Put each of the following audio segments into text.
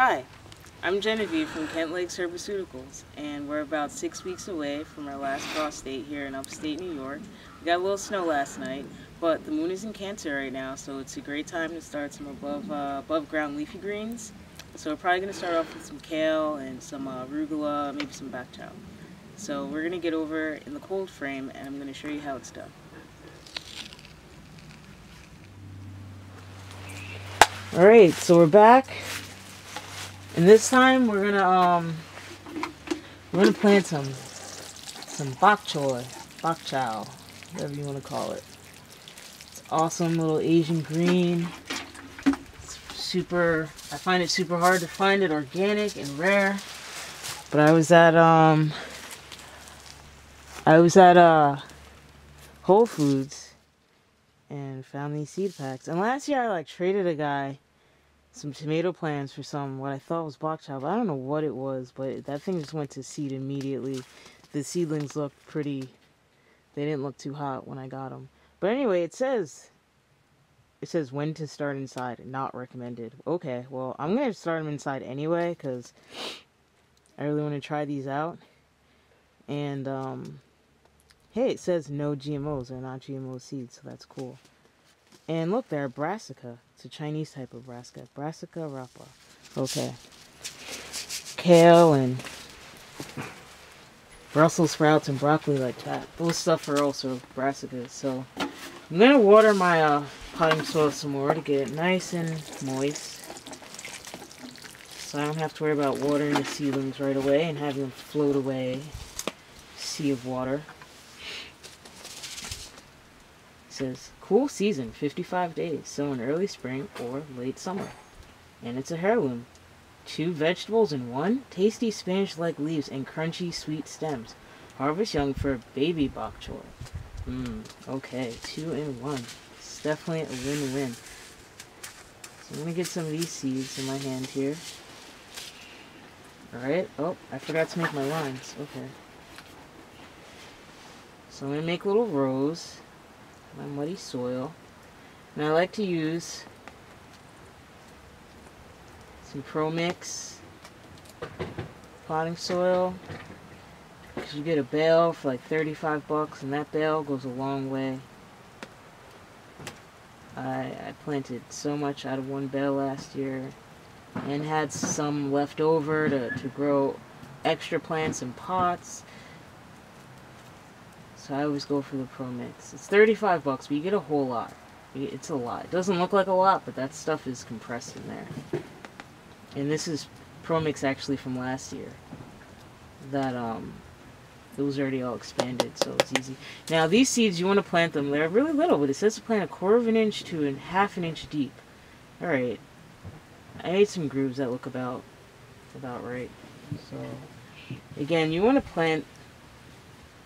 Hi, I'm Genevieve from Kent Lakes Herbaceutikals, and we're about 6 weeks away from our last frost date here in upstate New York. We got a little snow last night, but the moon is in Cancer right now, so it's a great time to start some above ground leafy greens. So we're probably going to start off with some kale and some arugula, maybe some bok choy. So we're going to get over in the cold frame, and I'm going to show you how it's done. Alright, so we're back. And this time we're gonna plant some bok choy, whatever you want to call it. It's awesome little Asian green. It's I find it super hard to find it organic and rare. But I was at Whole Foods and found these seed packs. And last year I traded a guy some tomato plants for some what I thought was bok choy. I don't know what it was, but that thing just went to seed immediately. The seedlings looked pretty. They didn't look too hot when I got them. But anyway, it says when to start inside, not recommended. Okay, well I'm gonna start them inside anyway because I really want to try these out. And hey, it says no GMOs. They're not GMO seeds, so that's cool. And look, they're brassica. It's a Chinese type of brassica. Brassica rapa. Okay. Kale and Brussels sprouts and broccoli like that. Those stuff are also brassicas. So I'm going to water my potting soil some more to get it nice and moist. So I don't have to worry about watering the seedlings right away and having them float away. Sea of water. It says cool season, 55 days, sow in early spring or late summer. And it's a heirloom. 2 vegetables in one, tasty Spanish-like leaves and crunchy sweet stems. Harvest young for baby bok choy. Okay, 2 in 1. It's definitely a win-win. So I'm going to get some of these seeds in my hand here. Alright, oh, I forgot to make my lines. Okay. So I'm going to make little rows. My muddy soil, and I like to use some Pro Mix potting soil because you get a bale for like 35 bucks, and that bale goes a long way. I planted so much out of one bale last year and had some left over to grow extra plants in pots. So I always go for the Pro Mix. It's 35 bucks, but you get a whole lot. It's a lot. It doesn't look like a lot, but that stuff is compressed in there. And this is Pro Mix actually from last year. That it was already all expanded, so it's easy. Now these seeds, you want to plant them. They're really little, but it says to plant 1/4 inch to a 1/2 inch deep. All right. I made some grooves that look about right. So again, you want to plant.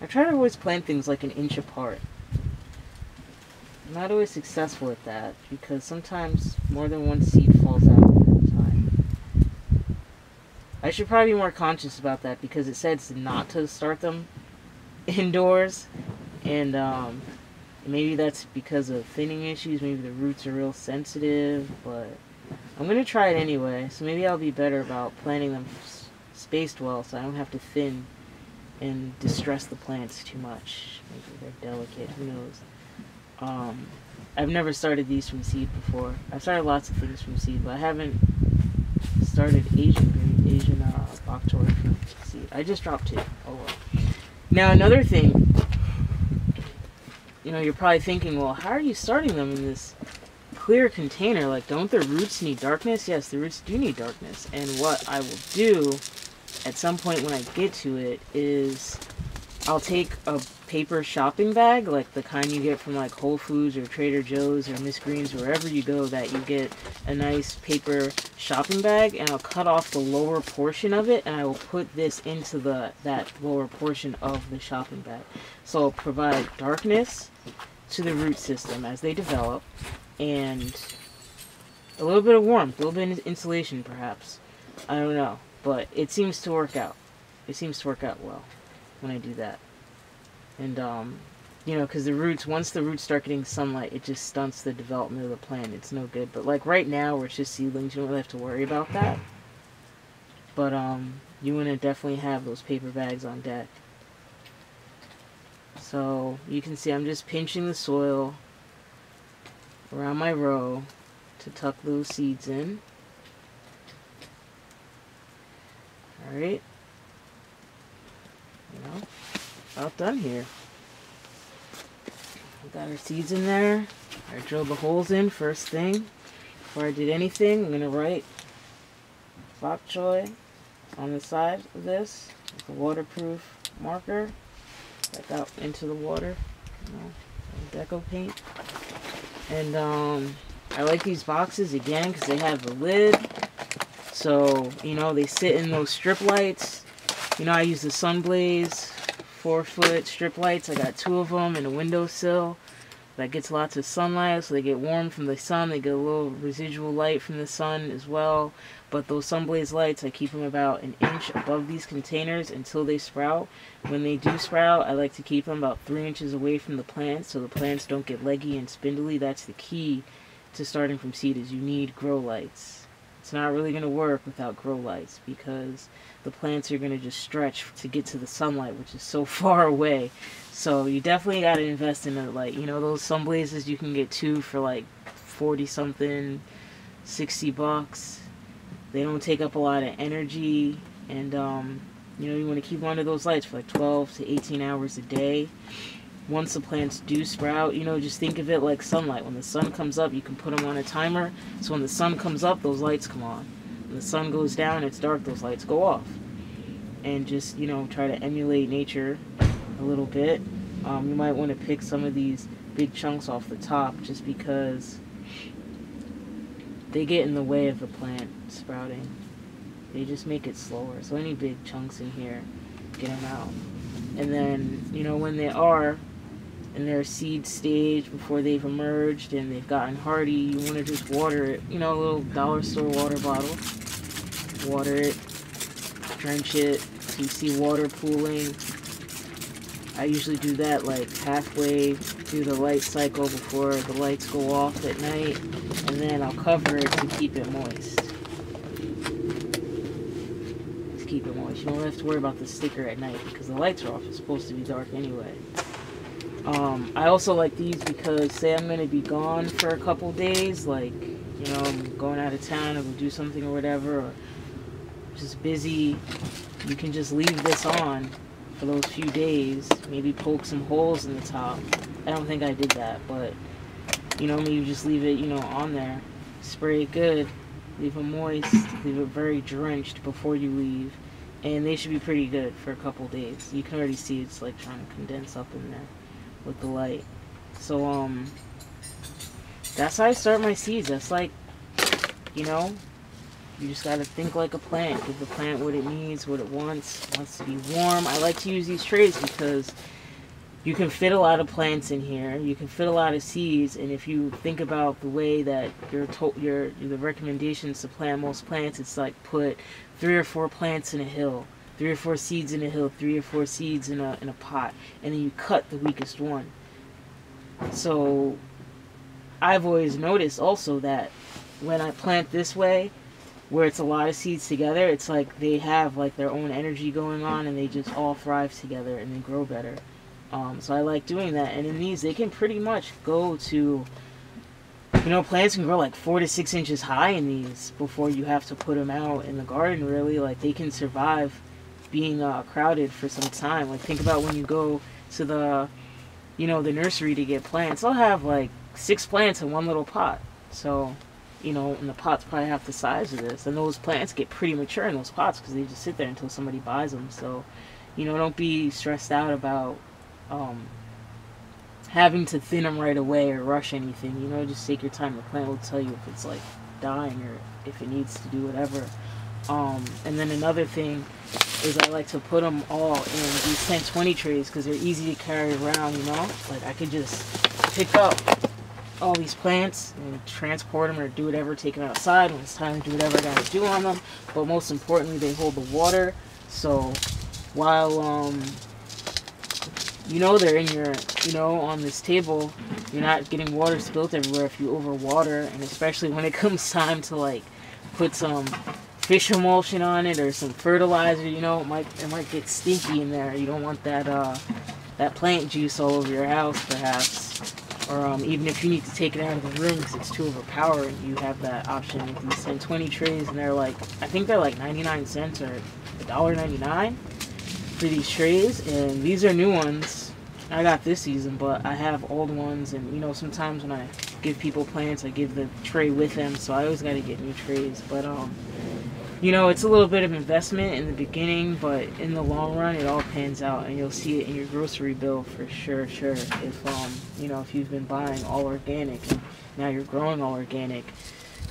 I try to always plant things like 1 inch apart. I'm not always successful at that because sometimes more than one seed falls out at a time. I should probably be more conscious about that because it says not to start them indoors, and maybe that's because of thinning issues. Maybe the roots are real sensitive, but I'm going to try it anyway. So maybe I'll be better about planting them spaced well so I don't have to thin and distress the plants too much. Maybe they're delicate, who knows. I've never started these from seed before. I've started lots of things from seed, but I haven't started Asian bok choy from seed. I just dropped 2. Oh well. Now another thing, you're probably thinking, well, how are you starting them in this clear container? Like, don't the roots need darkness? Yes, the roots do need darkness. And what I will do at some point when I get to it is I'll take a paper shopping bag, like the kind you get from like Whole Foods or Trader Joe's or Miss Green's, wherever you go that you get a nice paper shopping bag, and I'll cut off the lower portion of it and I will put this into that lower portion of the shopping bag. So I'll provide darkness to the root system as they develop and a little bit of warmth, a little bit of insulation perhaps. I don't know. But it seems to work out. It seems to work out well when I do that. And, because the roots, once the roots start getting sunlight, it just stunts the development of the plant. It's no good. But, like, right now, where it's just seedlings, you don't really have to worry about that. But you want to definitely have those paper bags on deck. So you can see I'm just pinching the soil around my row to tuck those seeds in. Alright. About done here. We got our seeds in there. I drilled the holes in first thing. Before I did anything, I'm going to write Bok Choy on the side of this with a waterproof marker. Back out into the water. Deco paint. And I like these boxes again because they have the lid. So, they sit in those strip lights. I use the Sunblaze 4-foot strip lights. I got 2 of them in a windowsill that gets lots of sunlight, so they get warm from the sun. They get a little residual light from the sun as well. But those Sunblaze lights, I keep them about an inch above these containers until they sprout. When they do sprout, I like to keep them about 3 inches away from the plants so the plants don't get leggy and spindly. That's the key to starting from seed, is you need grow lights. It's not really going to work without grow lights because the plants are going to just stretch to get to the sunlight, which is so far away. So you definitely got to invest in a light. Those Sunblazes you can get 2 for like 40 something, 60 bucks. They don't take up a lot of energy, and you want to keep one of those lights for like 12 to 18 hours a day. Once the plants do sprout, just think of it like sunlight. When the sun comes up, you can put them on a timer. So when the sun comes up, those lights come on. When the sun goes down, it's dark, those lights go off. And just, try to emulate nature a little bit. You might want to pick some of these big chunks off the top just because they get in the way of the plant sprouting. They just make it slower. So any big chunks in here, get them out. And then, when they are in their seed stage, before they've emerged and they've gotten hardy, you want to just water it. A little dollar store water bottle. Water it, drench it, so you see water pooling. I usually do that like halfway through the light cycle before the lights go off at night, and then I'll cover it to keep it moist. Just keep it moist. You don't have to worry about the sticker at night because the lights are off. It's supposed to be dark anyway. I also like these because, say I'm going to be gone for a couple days, like, I'm going out of town or we'll do something or whatever, or just busy, you can just leave this on for those few days, maybe poke some holes in the top. I don't think I did that, but, maybe just leave it, on there. Spray it good, leave it moist, leave it very drenched before you leave, and they should be pretty good for a couple days. You can already see it's like trying to condense up in there with the light. So that's how I start my seeds. That's like, you just gotta think like a plant. Give the plant what it needs, what it wants. It wants to be warm. I like to use these trays because you can fit a lot of plants in here. You can fit a lot of seeds, and if you think about the way that the recommendations to plant most plants, it's like put 3 or 4 plants in a hill, 3 or 4 seeds in a hill, 3 or 4 seeds in a pot, and then you cut the weakest one. So I've always noticed also that when I plant this way, where it's a lot of seeds together, it's like they have like their own energy going on and they just all thrive together and they grow better. So I like doing that. And in these, they can pretty much go to, plants can grow like 4 to 6 inches high in these before you have to put them out in the garden, really. Like, they can survive being crowded for some time. Like, think about when you go to the nursery to get plants. They'll have like 6 plants in one little pot. So, and the pot's probably half the size of this. And those plants get pretty mature in those pots because they just sit there until somebody buys them. So, don't be stressed out about having to thin them right away or rush anything. Just take your time. The plant will tell you if it's like dying or if it needs to do whatever. And then another thing is I like to put them all in these 10-20 trays because they're easy to carry around, Like, I could just pick up all these plants and transport them or do whatever, take them outside when it's time to do whatever I gotta do on them. But most importantly, they hold the water. So while they're in your on this table, you're not getting water spilt everywhere if you overwater. And especially when it comes time to like put some fish emulsion on it or some fertilizer, you know, it might get stinky in there. You don't want that that plant juice all over your house, perhaps. Or even if you need to take it out of the room because it's too overpowering, you have that option. If you send 20 trays, and they're like, I think they're like 99 cents or $1.99 for these trays, and these are new ones I got this season, but I have old ones, and you know, sometimes when I give people plants, I give the tray with them, so I always got to get new trays. But you know, it's a little bit of investment in the beginning, but in the long run, it all pans out, and you'll see it in your grocery bill for sure. If you know, if you've been buying all organic and now you're growing all organic,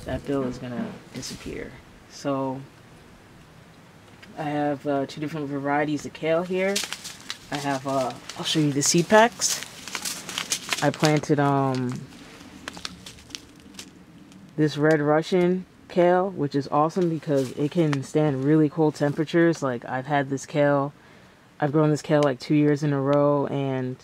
that bill is gonna disappear. So I have 2 different varieties of kale here. I have I'll show you the seed packs. I planted this red Russian kale, which is awesome because it can stand really cold temperatures. Like, I've grown this kale like 2 years in a row, and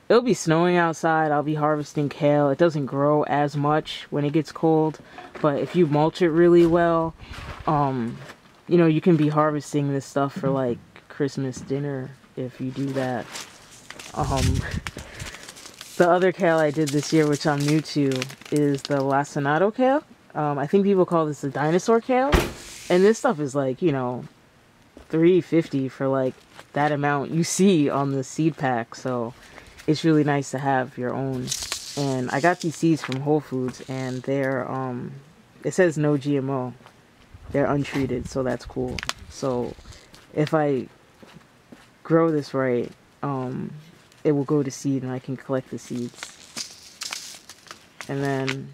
it'll be snowing outside, I'll be harvesting kale. It doesn't grow as much when it gets cold, but if you mulch it really well, you know, you can be harvesting this stuff for like Christmas dinner if you do that. The other kale I did this year, which I'm new to, is the lacinato kale. I think people call this the dinosaur kale, and this stuff is like, you know, $3.50 for like that amount you see on the seed pack. So it's really nice to have your own. And I got these seeds from Whole Foods, and they're it says no GMO. They're untreated, so that's cool. So if I grow this right, it will go to seed, and I can collect the seeds. And then